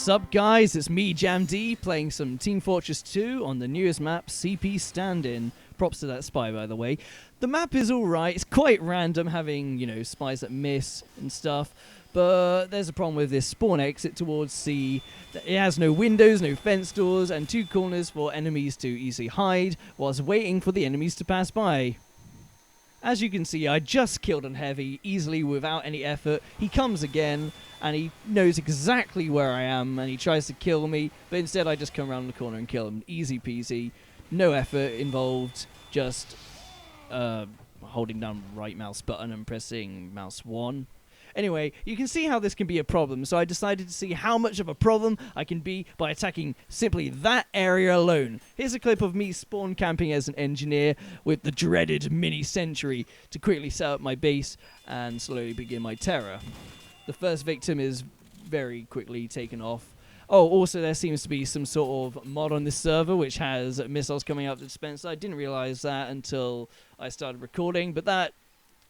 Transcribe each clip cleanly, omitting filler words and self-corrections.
Sup guys, it's me JamD playing some Team Fortress 2 on the newest map, CP Stand-In. Props to that spy, by the way. The map is alright, it's quite random having, you know, spies that miss and stuff, but there's a problem with this spawn exit towards C. It has no windows, no fence doors, and 2 corners for enemies to easily hide whilst waiting for the enemies to pass by. As you can see, I just killed an heavy easily without any effort. He comes again, and he knows exactly where I am, and he tries to kill me, but instead I just come around the corner and kill him. Easy peasy, no effort involved, just holding down right mouse button and pressing mouse 1. Anyway, you can see how this can be a problem, so I decided to see how much of a problem I can be by attacking simply that area alone. Here's a clip of me spawn camping as an engineer with the dreaded mini-sentry to quickly set up my base and slowly begin my terror. The first victim is very quickly taken off. Oh, also there seems to be some sort of mod on this server which has missiles coming out of the dispenser. I didn't realize that until I started recording, but that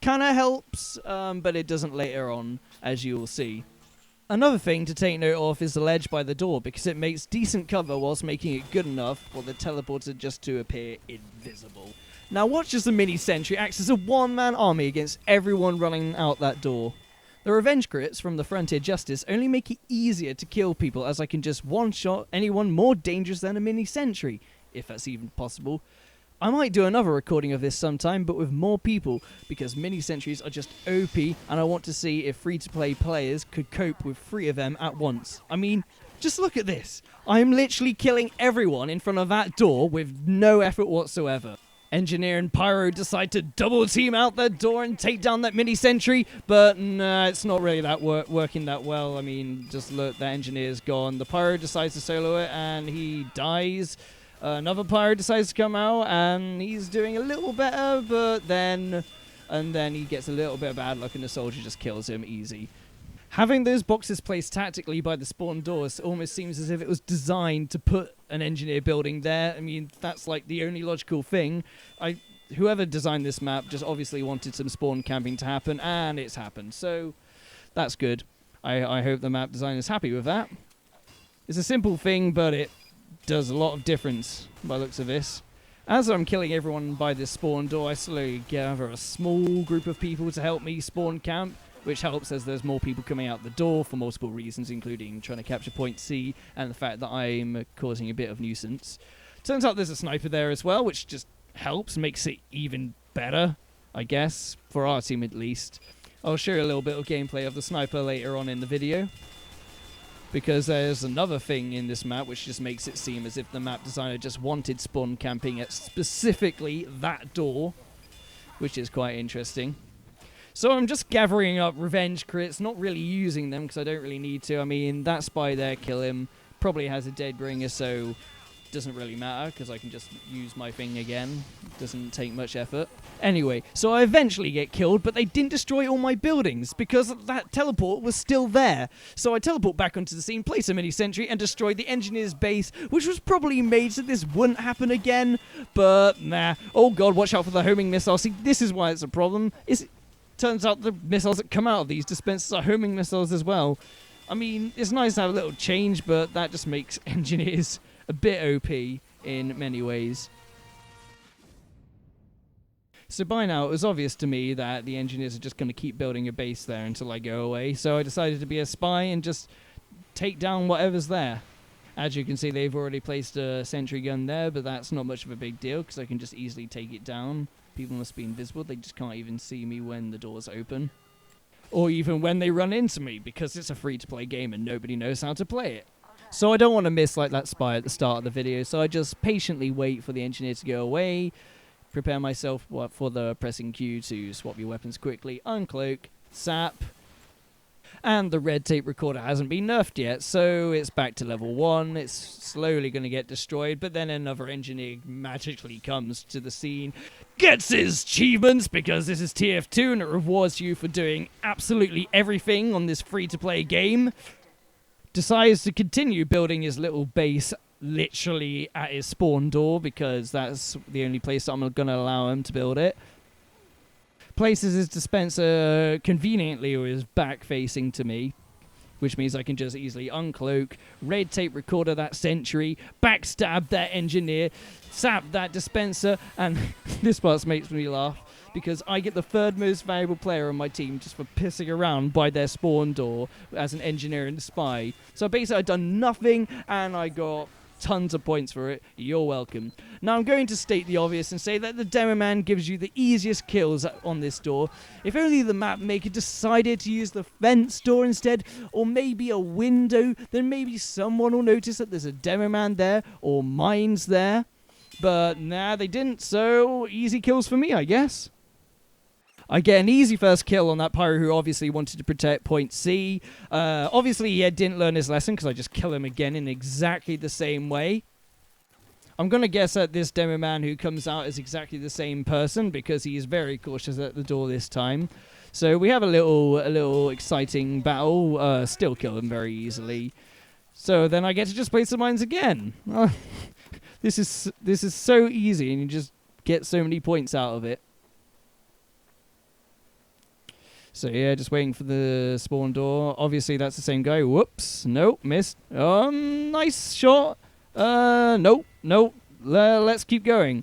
kind of helps, but it doesn't later on, as you will see. Another thing to take note of is the ledge by the door, because it makes decent cover whilst making it good enough for the teleporter just to appear invisible. Now watch as the mini-sentry acts as a one-man army against everyone running out that door. The revenge crits from the Frontier Justice only make it easier to kill people, as I can just one-shot anyone more dangerous than a mini-sentry, if that's even possible. I might do another recording of this sometime, but with more people, because mini-sentries are just OP, and I want to see if free-to-play players could cope with 3 of them at once. I mean, just look at this. I am literally killing everyone in front of that door with no effort whatsoever. Engineer and Pyro decide to double team out that door and take down that mini-sentry, but nah, it's not really that working that well. I mean, just look, that engineer's gone. The Pyro decides to solo it, and he dies. Another Pyro decides to come out, and he's doing a little better, but then he gets a little bit of bad luck, and the soldier just kills him easy. Having those boxes placed tactically by the spawn doors almost seems as if it was designed to put an engineer building there. I mean, that's like the only logical thing. Whoever designed this map just obviously wanted some spawn camping to happen, and it's happened. So that's good. I hope the map designer is happy with that. It's a simple thing, but it does a lot of difference by the looks of this. As I'm killing everyone by this spawn door, I slowly gather a small group of people to help me spawn camp, which helps as there's more people coming out the door for multiple reasons, including trying to capture point C and the fact that I'm causing a bit of nuisance. Turns out there's a sniper there as well, which just helps, makes it even better, I guess, for our team at least. I'll show you a little bit of gameplay of the sniper later on in the video, because there's another thing in this map which just makes it seem as if the map designer just wanted spawn camping at specifically that door, which is quite interesting. So I'm just gathering up revenge crits, not really using them because I don't really need to. I mean, that spy there, kill him, probably has a dead bringer, so doesn't really matter because I can just use my thing again. Doesn't take much effort. Anyway, so I eventually get killed, but they didn't destroy all my buildings because that teleport was still there. So I teleport back onto the scene, place a mini-sentry, and destroy the engineer's base, which was probably made so this wouldn't happen again, but nah. Oh god, watch out for the homing missile. See, this is why it's a problem. Turns out the missiles that come out of these dispensers are homing missiles as well. I mean, it's nice to have a little change, but that just makes engineers a bit OP in many ways. So by now, it was obvious to me that the engineers are just going to keep building a base there until I go away, so I decided to be a spy and just take down whatever's there. As you can see, they've already placed a sentry gun there, but that's not much of a big deal because I can just easily take it down. People must be invisible, they just can't even see me when the doors open. Or even when they run into me, because it's a free-to-play game and nobody knows how to play it. So I don't want to miss like that spy at the start of the video, so I just patiently wait for the engineer to go away, prepare myself for the pressing Q to swap your weapons quickly, uncloak, sap, and the red tape recorder hasn't been nerfed yet, so it's back to level 1. It's slowly going to get destroyed, but then another engineer magically comes to the scene, gets his achievements because this is Tf2 and it rewards you for doing absolutely everything on this free-to-play game, decides to continue building his little base literally at his spawn door because that's the only place that I'm going to allow him to build it. Places his dispenser conveniently with his back facing to me, which means I can just easily uncloak, red tape recorder that sentry, backstab that engineer, sap that dispenser, and this part makes me laugh because I get the third most valuable player on my team just for pissing around by their spawn door as an engineer and spy. So basically I've done nothing and I got tons of points for it. You're welcome. Now I'm going to state the obvious and say that the demo man gives you the easiest kills on this door. If only the map maker decided to use the fence door instead, or maybe a window, then maybe someone will notice that there's a demo man there or mines there. But nah, they didn't, so easy kills for me, I guess. I get an easy first kill on that pyro who obviously wanted to protect point C. Obviously, he didn't learn his lesson because I just kill him again in exactly the same way. I'm going to guess that this demo man who comes out is exactly the same person because he is very cautious at the door this time. So we have a little exciting battle. Still kill him very easily. So then I get to just place the mines again. This is so easy and you just get so many points out of it. So yeah, just waiting for the spawn door. Obviously that's the same guy. Whoops. Nope, missed. Nice shot. Nope. Let's keep going.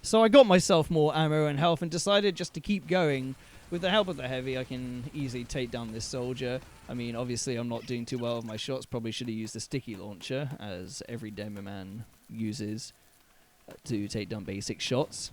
So I got myself more ammo and health and decided just to keep going. With the help of the heavy, I can easily take down this soldier. I mean, obviously I'm not doing too well with my shots. Probably should have used the sticky launcher, as every demo man uses to take down basic shots.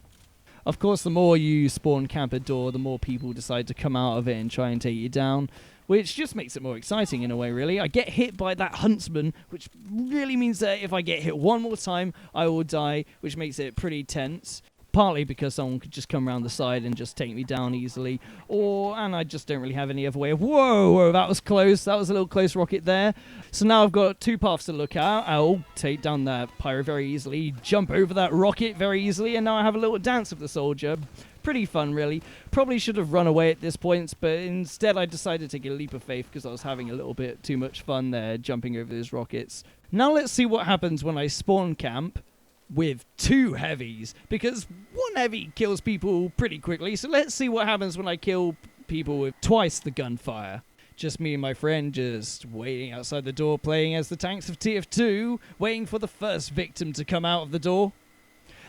Of course, the more you spawn camp a door, the more people decide to come out of it and try and take you down, which just makes it more exciting in a way, really. I get hit by that huntsman, which really means that if I get hit one more time, I will die, which makes it pretty tense. Partly because someone could just come around the side and just take me down easily, and I just don't really have any other way of... Whoa, that was close. That was a little close rocket there. So now I've got two paths to look at. I'll take down that pyro very easily, jump over that rocket very easily, and now I have a little dance with the soldier. Pretty fun, really. Probably should have run away at this point, but instead I decided to take a leap of faith because I was having a little bit too much fun there, jumping over those rockets. Now let's see what happens when I spawn camp with two heavies, because one heavy kills people pretty quickly, so let's see what happens when I kill people with twice the gunfire. Just me and my friend just waiting outside the door, playing as the tanks of Tf2, waiting for the first victim to come out of the door.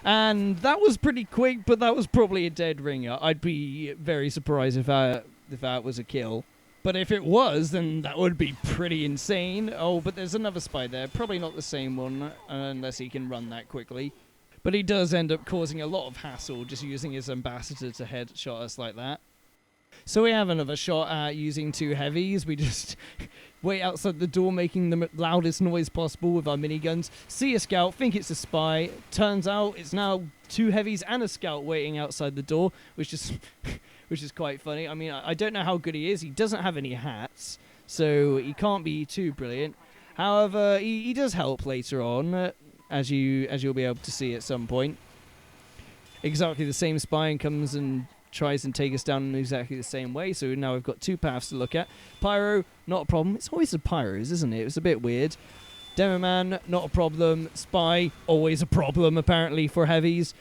And that was pretty quick, but that was probably a dead ringer. I'd be very surprised if that was a kill. But if it was, then that would be pretty insane. Oh, but there's another spy there. Probably not the same one, unless he can run that quickly. But he does end up causing a lot of hassle just using his ambassador to headshot us like that. So we have another shot at using two heavies. We just wait outside the door, making the loudest noise possible with our miniguns. See a scout, think it's a spy. Turns out it's now two heavies and a scout waiting outside the door, which is... which is quite funny. I mean, I don't know how good he is. He doesn't have any hats, so he can't be too brilliant. However, he does help later on, as you'll be able to see at some point. Exactly the same spy comes and tries and take us down in exactly the same way, so now we've got two paths to look at. Pyro, not a problem. It's always the pyros, isn't it? It's a bit weird. Demo man, not a problem. Spy, always a problem, apparently, for heavies.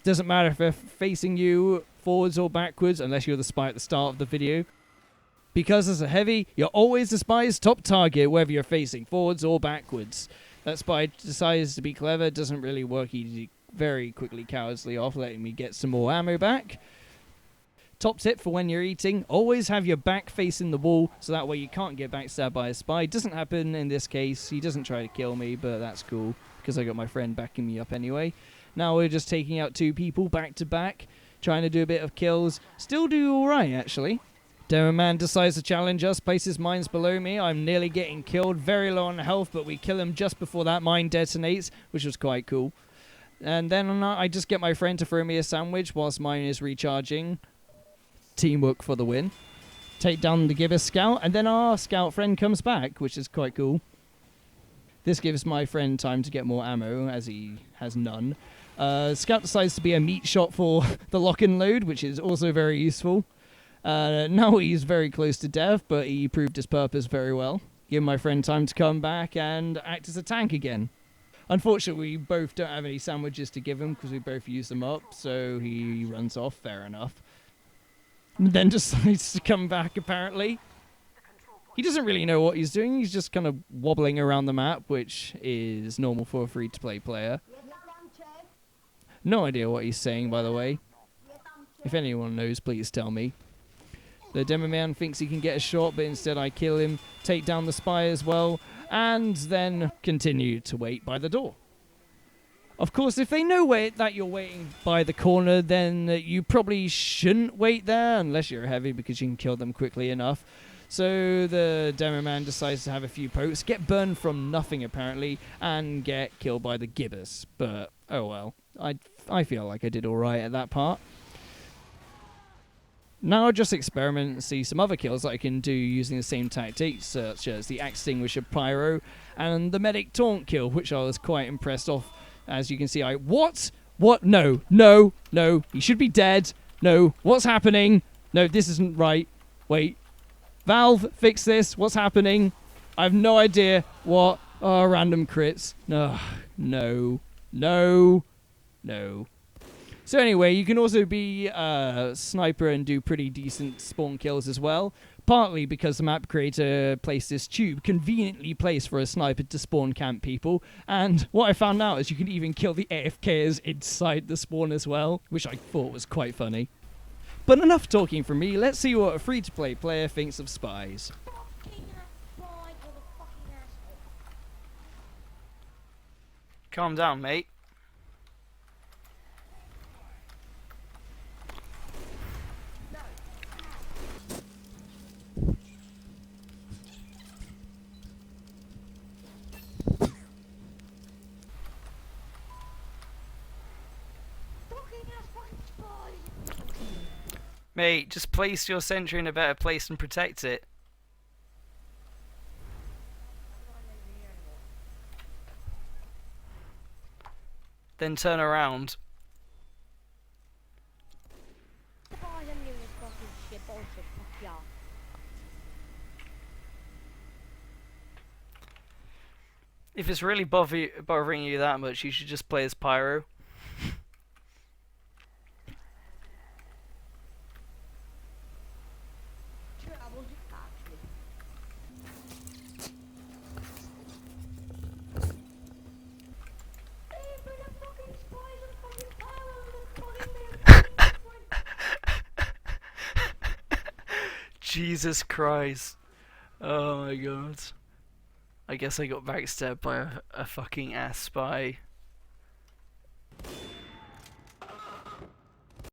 Doesn't matter if they're facing you forwards or backwards, unless you're the spy at the start of the video. Because as a heavy, you're always the spy's top target, whether you're facing forwards or backwards. That spy decides to be clever, doesn't really work. He very quickly cowardsly off, letting me get some more ammo back. Top tip for when you're eating, always have your back facing the wall, so that way you can't get backstabbed by a spy. Doesn't happen in this case. He doesn't try to kill me, but that's cool, because I got my friend backing me up anyway. Now we're just taking out two people back to back, trying to do a bit of kills. Still do alright, actually. Demo man decides to challenge us, places mines below me. I'm nearly getting killed, very low on health, but we kill him just before that mine detonates, which was quite cool. And then I just get my friend to throw me a sandwich whilst mine is recharging. Teamwork for the win. Take down the Gibbous scout, and then our scout friend comes back, which is quite cool. This gives my friend time to get more ammo, as he has none. Scout decides to be a meat shot for the lock and load, which is also very useful. Now he's very close to death, but he proved his purpose very well. Give my friend time to come back and act as a tank again. Unfortunately, we both don't have any sandwiches to give him because we both used them up, so he runs off, fair enough. And then decides to come back, apparently. He doesn't really know what he's doing. He's just kind of wobbling around the map, which is normal for a free-to-play player. No idea what he's saying, by the way. If anyone knows, please tell me. The demo man thinks he can get a shot, but instead I kill him, take down the spy as well, and then continue to wait by the door. Of course, if they know that you're waiting by the corner, then you probably shouldn't wait there, unless you're heavy, because you can kill them quickly enough. So the demo man decides to have a few pokes, get burned from nothing apparently, and get killed by the gibbous. But, oh well, I feel like I did alright at that part. Now I'll just experiment and see some other kills that I can do using the same tactics, such as the Extinguisher Pyro and the Medic Taunt kill, which I was quite impressed of. As you can see, What? What? No, no, no, he should be dead. No, what's happening? No, this isn't right. Wait. Valve, fix this. What's happening? I have no idea. What? Oh, random crits. No, no, no, no. So anyway, you can also be a sniper and do pretty decent spawn kills as well. Partly because the map creator placed this tube conveniently placed for a sniper to spawn camp people. And what I found out is you can even kill the AFKers inside the spawn as well, which I thought was quite funny. But enough talking from me, let's see what a free-to-play player thinks of spies. Calm down, mate. Mate, just place your sentry in a better place and protect it. Then turn around. If it's really bothering you that much, you should just play as Pyro. Jesus Christ. Oh my god. I guess I got backstabbed by a fucking ass spy.